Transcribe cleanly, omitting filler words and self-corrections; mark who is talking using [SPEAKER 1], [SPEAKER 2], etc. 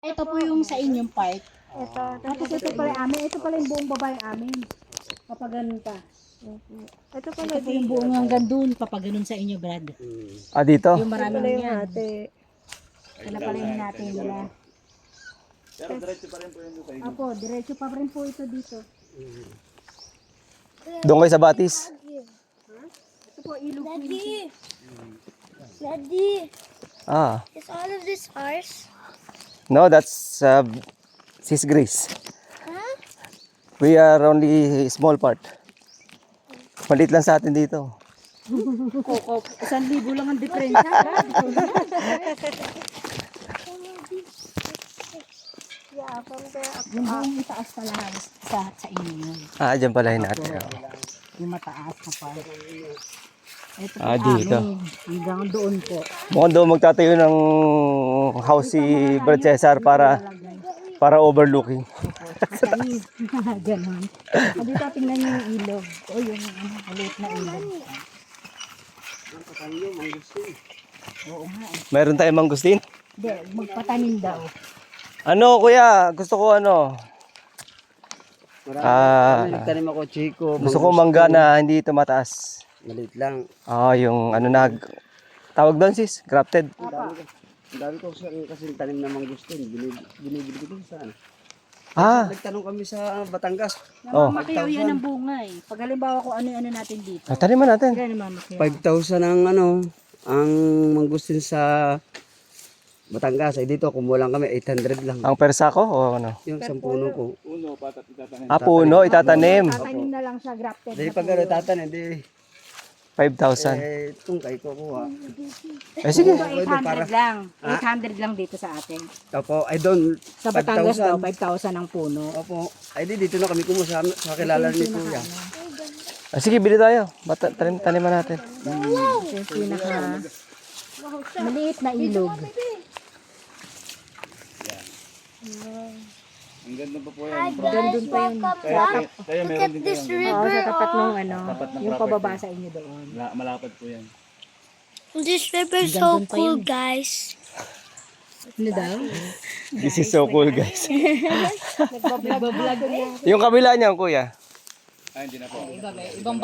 [SPEAKER 1] Ito po yung sa inyong part.
[SPEAKER 2] Ito.
[SPEAKER 1] Tapos ito pala yung amin. Ito pala yung buong babaeng amin. Papaganon pa.
[SPEAKER 2] Ito pala
[SPEAKER 1] Ito po yung buong hanggang dun. Papaganon sa inyo, Brad.
[SPEAKER 3] Ah, dito?
[SPEAKER 1] Yung marami
[SPEAKER 2] pala
[SPEAKER 1] lang
[SPEAKER 2] yung
[SPEAKER 1] yan.
[SPEAKER 2] ate.
[SPEAKER 1] Wala pala yung natin nila.
[SPEAKER 4] Pero diretso pa rin po yung sa inyo.
[SPEAKER 1] Apo, diretso pa rin po ito dito.
[SPEAKER 3] Doon kayo sa Batis?
[SPEAKER 1] Ito po, ilog po yun.
[SPEAKER 5] Daddy, Daddy,
[SPEAKER 3] Ah.
[SPEAKER 5] is all of this ours?
[SPEAKER 3] No, that's Sis Grace.
[SPEAKER 5] Huh?
[SPEAKER 3] We are only small part. Malit lang sa atin dito.
[SPEAKER 1] Koko, 1,000 lang ang diferensya. Brad.
[SPEAKER 2] Yeah, from there.
[SPEAKER 1] Yung buong itaas pala sa inyo yun.
[SPEAKER 3] Ah, dyan pala yun natin.
[SPEAKER 1] Yung mataas na part. Ito po
[SPEAKER 3] Ah, dito.
[SPEAKER 1] amin. Hanggang doon po.
[SPEAKER 3] Mukhang doon magtatayo ng house si Brad Cesar para overlooking.
[SPEAKER 1] Mataas. Ganon. Dito tingnan niyo yung ilog. O yung maliit na ilog. Oo nga eh.
[SPEAKER 3] Mayroon tayong mangustin.
[SPEAKER 1] Hindi, magpatanim daw.
[SPEAKER 3] Ano kuya, gusto ko ano?
[SPEAKER 6] Nagtanim ako, Chico.
[SPEAKER 3] Gusto ko mangga na hindi ito mataas.
[SPEAKER 6] Malit lang.
[SPEAKER 3] Ah, yung ano na tawag doon sis, grafted.
[SPEAKER 6] Ang dami ko kasi tanim na mangustin. Binibili ko dun sa ano.
[SPEAKER 3] Ah,
[SPEAKER 6] Nagtanong kami sa Batangas.
[SPEAKER 3] oh.
[SPEAKER 1] Namamakiyaw yan ng bunga eh. Pag halimbawa kung ano-ano natin dito.
[SPEAKER 3] Ah, taniman natin.
[SPEAKER 1] Kaya namamakiyaw.
[SPEAKER 6] 5,000 ang ang mangustin sa Batangas. Ay dito, kumulang kami, 800 lang.
[SPEAKER 3] Ang persa ko o ano?
[SPEAKER 6] Yung 10 puno ko.
[SPEAKER 4] Uno, patat itatanim.
[SPEAKER 3] Ah, puno, itatanim.
[SPEAKER 1] Tatanim na lang siya grafted.
[SPEAKER 6] Dahil pag tatanim, di
[SPEAKER 3] 5,000.
[SPEAKER 6] tungkay ko kuha.
[SPEAKER 3] Eh sige.
[SPEAKER 1] Ito 800 lang. 800 lang dito sa atin.
[SPEAKER 6] Opo, ay doon,
[SPEAKER 1] Sa Batangas daw,
[SPEAKER 6] 5,000.
[SPEAKER 1] 5,000 ang puno.
[SPEAKER 6] Opo, ay di dito na kami kumuha sa kilala ni Kuya.
[SPEAKER 3] Ah, sige, bili tayo. Taniman natin.
[SPEAKER 1] Ito yung pinaka maliit na ilog.
[SPEAKER 4] Ang ganda pa po yan.
[SPEAKER 1] Gandun pa yun.
[SPEAKER 4] Kaya meron din
[SPEAKER 5] This
[SPEAKER 4] kayo.
[SPEAKER 1] Oo, sa tapat ng ano,
[SPEAKER 4] Tapat ng
[SPEAKER 1] yung
[SPEAKER 4] property.
[SPEAKER 1] pababa sa inyo doon.
[SPEAKER 4] Malapad po yan.
[SPEAKER 5] This river is
[SPEAKER 1] Gandun
[SPEAKER 5] so
[SPEAKER 1] pa
[SPEAKER 5] cool,
[SPEAKER 1] yun.
[SPEAKER 5] guys.
[SPEAKER 1] Ano daw?
[SPEAKER 3] This is so cool, guys.
[SPEAKER 1] Nagbablog.
[SPEAKER 3] Yung kabila niyan, kuya.
[SPEAKER 4] Ah, hindi na po.
[SPEAKER 1] Ibang